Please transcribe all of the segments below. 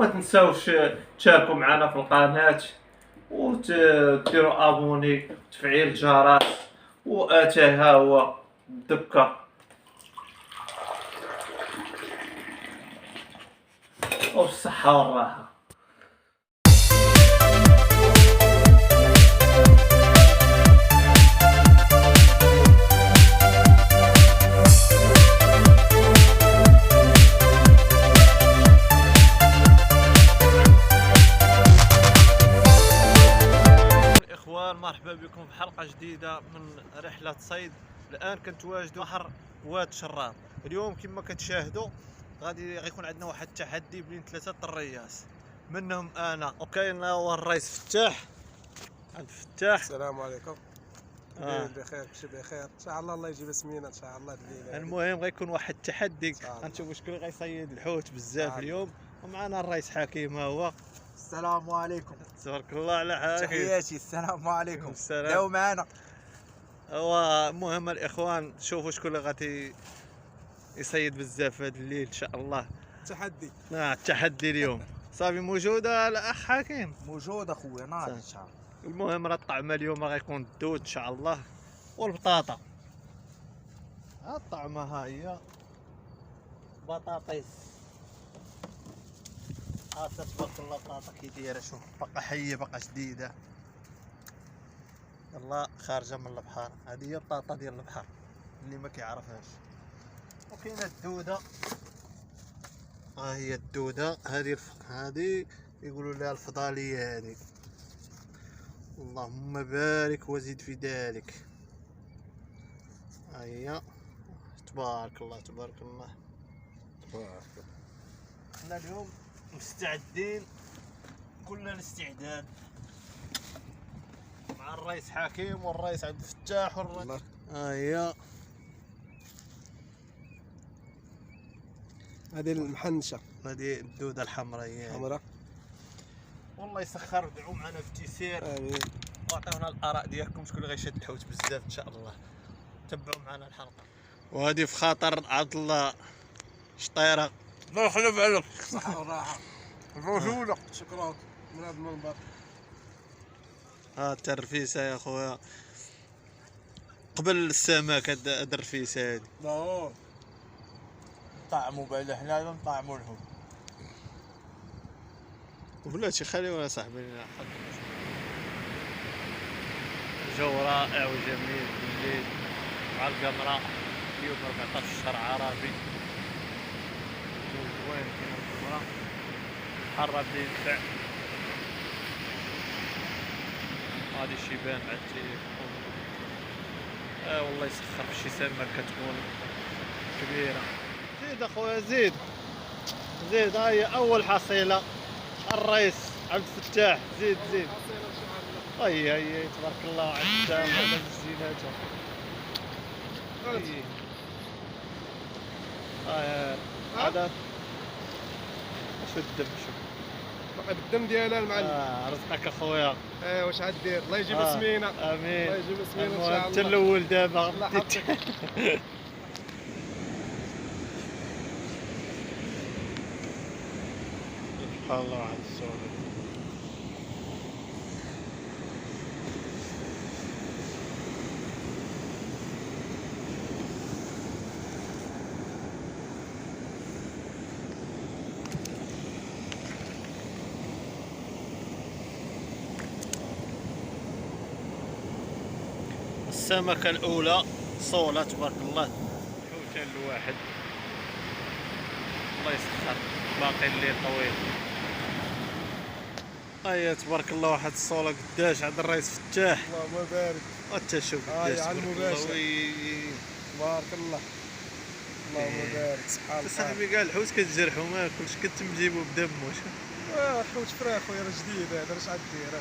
وما تنساوش تشاركوا معنا في القناة وديروا ابوني وتفعيل الجرس واتاه ها هو الدكة والصحة والراحة. مرحبا بكم في حلقة جديدة من رحلة صيد. الآن كنتواجدوا بحر واد شرار. اليوم كما كتشاهدوا غيكون عندنا واحد التحدي بين 3 طرياس منهم أنا وكاين هو الرئيس فتاح. عبد الفتاح السلام عليكم. بخير كلشي بخير ان شاء الله. الله يجيب سمينه ان شاء الله الليله. المهم غيكون واحد التحدي، غنشوفوا شكون اللي غيصيد الحوت بزاف اليوم. ومعنا الرئيس حكيم ها هو. السلام عليكم. تبارك الله على حالك. تحياتي. السلام عليكم. السلام. داو معنا. المهم الاخوان شوفوا شكون اللي غادي يصيد بزاف هذا الليل ان شاء الله. تحدي. التحدي اليوم. صافي موجوده الاخ حكيم؟ موجود اخويا ناض ان شاء الله. المهم راه الطعمه اليوم غيكون الدود ان شاء الله والبطاطا. ها الطعمه ها هي بطاطيس. تبارك الله بطاطا كي دايره. شوف باقا حيه باقا جديده يلا خارجه من البحر. هذه هي البطاطا ديال البحر اللي ما كيعرفهاش. وكاينه الدوده. ها هي الدوده هذه يقولوا لها الفضاليه هذه. اللهم بارك وزد في ذلك. ها هي تبارك الله تبارك الله. حنا اليوم مستعدين كل الاستعداد مع الرئيس حكيم والرئيس عبد الفتاح والرئيس. ها هي هذه المحنشه. هذه الدوده الحمراء هي حمراء. والله يسخر. ودعوا معنا في التيسير. امين. واعطيونا الاراء ديالكم شكون اللي غيشد الحوت بزاف ان شاء الله. تبعوا معنا الحلقه. وهذه في خاطر عبد الله شطيره. الله يخلف عليك. صحه والراحه. موجوده. شكرا من هذا المنبر. الترفيسه يا خويا قبل السمك. هاد الرفيسه هادي لا طعموا بعد حنا نطعموا لهم. وبلاتي خليونا صاحبي. الجو رائع وجميل بالليل مع القمرة. اليوم 14 شهر عربي. الجو زوين كاين القمرة. البحر بدا يدفع. هادي الشيبان مع التليفون. والله يسخر في شي سمك كتكون كبيرة. زيد اخويا زيد زيد. ها هي اول حصيلة الرئيس عبد الفتاح. زيد زيد. هي تبارك الله على السلام على الزينات. هذا شو الدم. شوف فقد الدم ديالها المعلم. رزقك اخويا. واش غدير؟ الله يجيب سمينه. امين. الله يجيب سمينه ان شاء الله. انت الاول دابا. الله يحفظك. سبحان الله على الصوره. السمكة الأولى صولة تبارك الله. حوتان الواحد. الله يسخر. باقي الليل طويل. هيا تبارك الله واحد الصولة قداش عند الرئيس فتاح. اللهم بارك. وانت شوف قداش على المباشر. تبارك الله. اللهم بارك. سبحان الله. صاحبي كاع الحوت كتجرحو ما كلش كنت نجيبو بدم. واش حوت فراخ خويا راه جديد هذا. اش غدير؟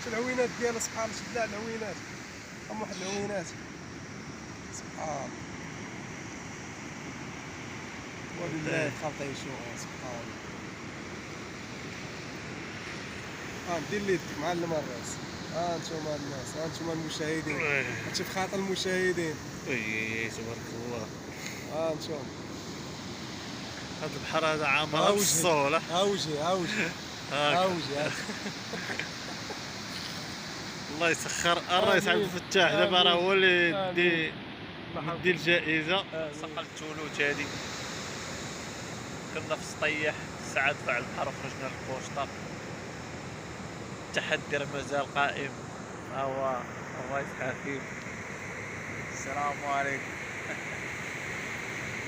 شو العوينات ديالها سبحان الله. شد لها العوينات. واحد العوينات سبحان والله خلطه يشوف سبحان الله. دير لي يدك معلم الراس. انتوما الناس. انتوما المشاهدين. هادشي في خاطر المشاهدين. تبارك الله. انتوما هذا البحر هذا عامر ها وجهي. بالصولة. ها وجهي ها وجهي ها وجهي. الله يسخر الرئيس عبد الفتاح دابا راه هو اللي يدي الجائزة. سقل التولوت هادي كنا في سطيح ساعة دفع البحر وخرجنا للكوسطا. التحدي راه مازال قائم. ها هو الرئيس حكيم. السلام عليكم.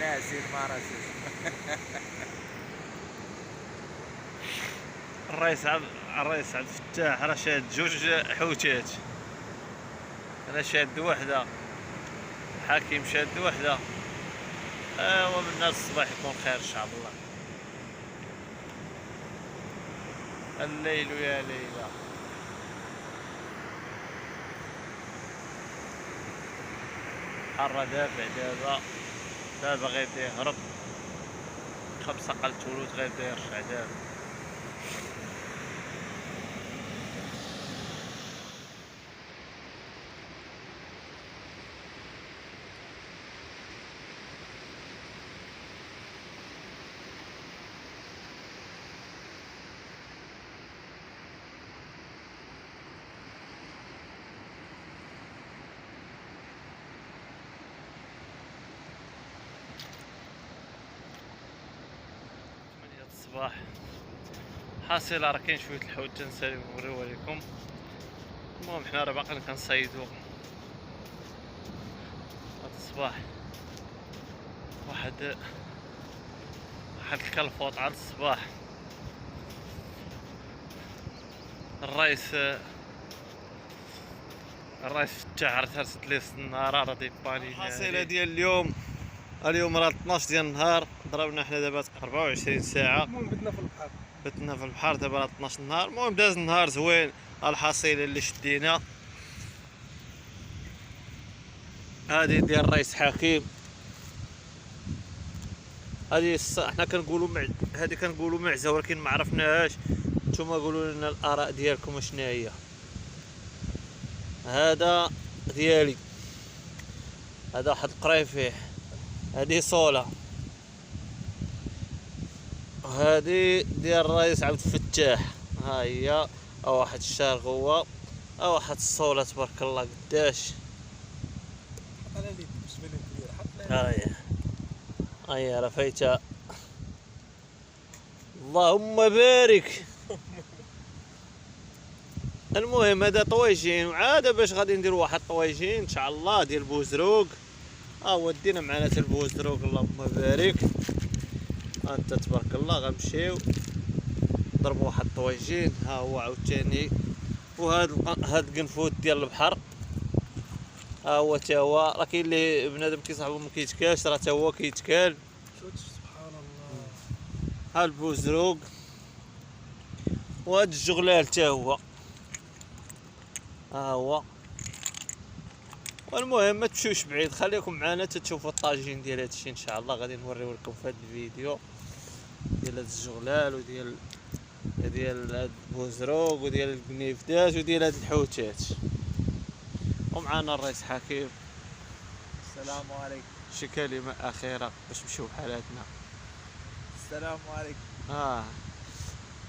ناسي ما راسي. الرئيس عبد الفتاح راه شاد جوج حوتات. انا شاد وحده، الحكيم شاد وحده. ومن الناس الصباح يكون خير ان شاء الله. الليل يا ليلى. حر دابا غير يهرب. 5 قل تولوت غير يرجع دابا. الصباح حاصل راه كاين شويه الحوت تنسالي نوريوها لكم. المهم حنا راه باقيين كنصيدو. هاد الصباح واحد الكلفوط عاد الصباح. الرئيس فتاح راه ترسد لي النهار راه ديباني. الحصيله ديال اليوم راه 12 ديال النهار. ضربنا حنا دابا 24 ساعه. المهم بتنا في البحر دابا راه 12 النهار. المهم داز النهار زوين. الحصيله اللي شدينا هذه ديال الرئيس حكيم. هذه حنا كنقولوا معزه ولكن ما عرفناهاش. نتوما قولوا لنا الاراء ديالكم شنو هي. هذا ديالي، هذا واحد القريفيح، هذه صوله، هذه ديال الرئيس عبد الفتاح. ها هي واحد الشارغوه، واحد الصوله تبارك الله قداش. انا اللي بالنسبه لي كبيره. ها هي رفيتها. اللهم بارك. المهم هذا طويجين وعاد باش غادي نديرو واحد طويجين ان شاء الله ديال بوزروق. هو دينا معنا حتى البوزروق اللهم بارك. انت تبارك الله غنمشيو نضربو واحد الطويجين. ها هو عاوتاني. وهاد القنفوت ديال البحر ها هو تا هو. راه كاين اللي بنادم كيصاحبو ما كيتكالش، راه تا هو كيتكال. سبحان الله. ها البوزروق وهاد الجغلال تا هو. ها هو. والمهم ما تمشيوش بعيد، خليكم معنا تشوفوا الطاجين ديال هادشي ان شاء الله. غادي نوريو لكم في هاد الفيديو ديال هاد الجغلال وديال هاد البوزروق وديال القنيفدات وديال هاد الحوتات. ومعنا الرئيس حكيم. السلام عليكم. شي كلمة أخيرة باش نمشيو بحالاتنا. السلام عليكم.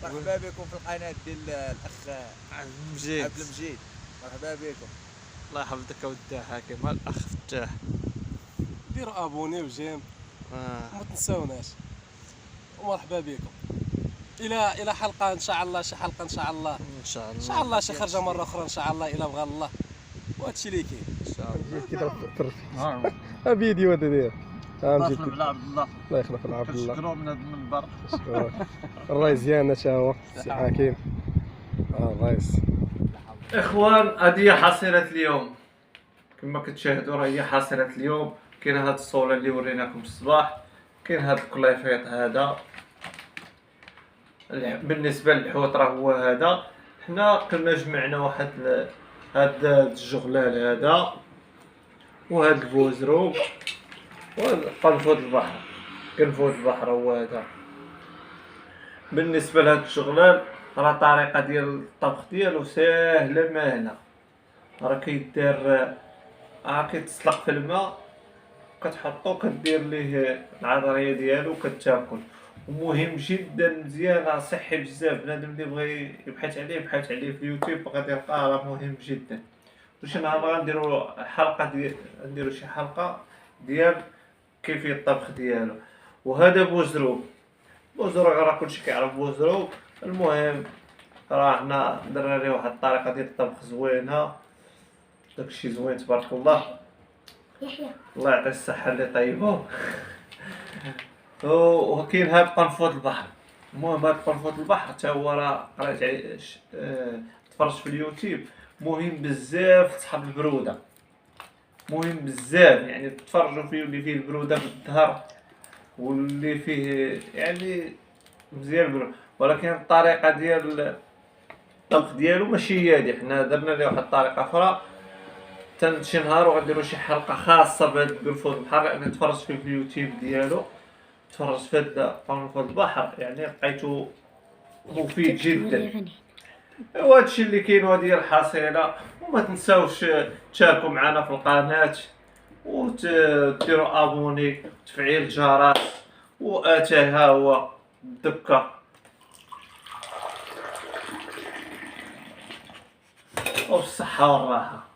مرحبا بكم في القناة ديال الأخ عبد المجيد. مرحبا بكم. الله يحفظك أودي حكيم. الأخ فتاح ديروا ابوني وجيم وما تنساوناش. ومرحبا بكم الى حلقه ان شاء الله. شي حلقه ان شاء الله. ان شاء الله شي خرجه مره اخرى ان شاء الله الى بغى الله. وهادشي اللي كاين ان شاء الله. ها فيديو هذا داير. الله يخلف عبد الله. الله يخلف عبد الله. كنشكرو من هذا المنبر. الرئيس ديالنا تا هو سي حكيم. الرئيس. اخوان هذه هي حصيلة اليوم كما كتشاهدوا. راه هي حصيلة اليوم. كاين هاد الصولة اللي وريناكم الصباح، كاين هاد الكليفيط هذا. بالنسبة للحوت راه هو هذا. حنا كنا جمعنا واحد هاد الجغلال هذا وهاد البوزروق وهاد قنفوت البحر. قنفوت البحر هو هذا. بالنسبة لهاد الجغلال راه الطريقة ديال الطبخ ديالو ساهلة ماهلة. راه كيدار كيتسلق في الماء كتحطو كدير ليه العذريه ديالو كتاكل. ومهم جدا مزيان صحي بزاف. بنادم اللي بغى يبحث عليه في اليوتيوب غادي يلقاه راه مهم جدا. وشي نهار غنديرو حلقه ديال نديرو شي حلقه ديال كيفيه الطبخ ديالو. وهذا بوزروب راه كلشي كيعرف بوزروب. المهم راه حنا درنا ليه واحد الطريقه ديال الطبخ زوينه، داكشي زوين تبارك الله. الله يعطي الصحه اللي طيبو. وكاين هاد قنفذ البحر. المهم هاد قنفذ البحر حتى هو راه قريت عليه تفرجت في اليوتيوب. مهم بزاف تصحاب البروده، مهم بزاف يعني تفرجوا فيه اللي فيه البروده في الظهر واللي فيه يعني مزيان البروده. ولكن الطريقه ديال الطبخ ديالو ماشي هي هادي، حنا درنا ليه واحد الطريقه اخرى. شي نهار وغنديرو شي حلقه خاصه بهاد القنفذ البحر، لان تفرجت فيه في اليوتيوب ديالو، تفرجت في هاد قنفذ البحر يعني لقيتو مفيد جدا. ايوا هادشي اللي كاين وهادي هي الحصيله. وما تنساوش تشاركوا معنا في القناه وديروا ابوني وتفعيل الجرس واتاه ها هو الدكه. وبالصحه والراحه.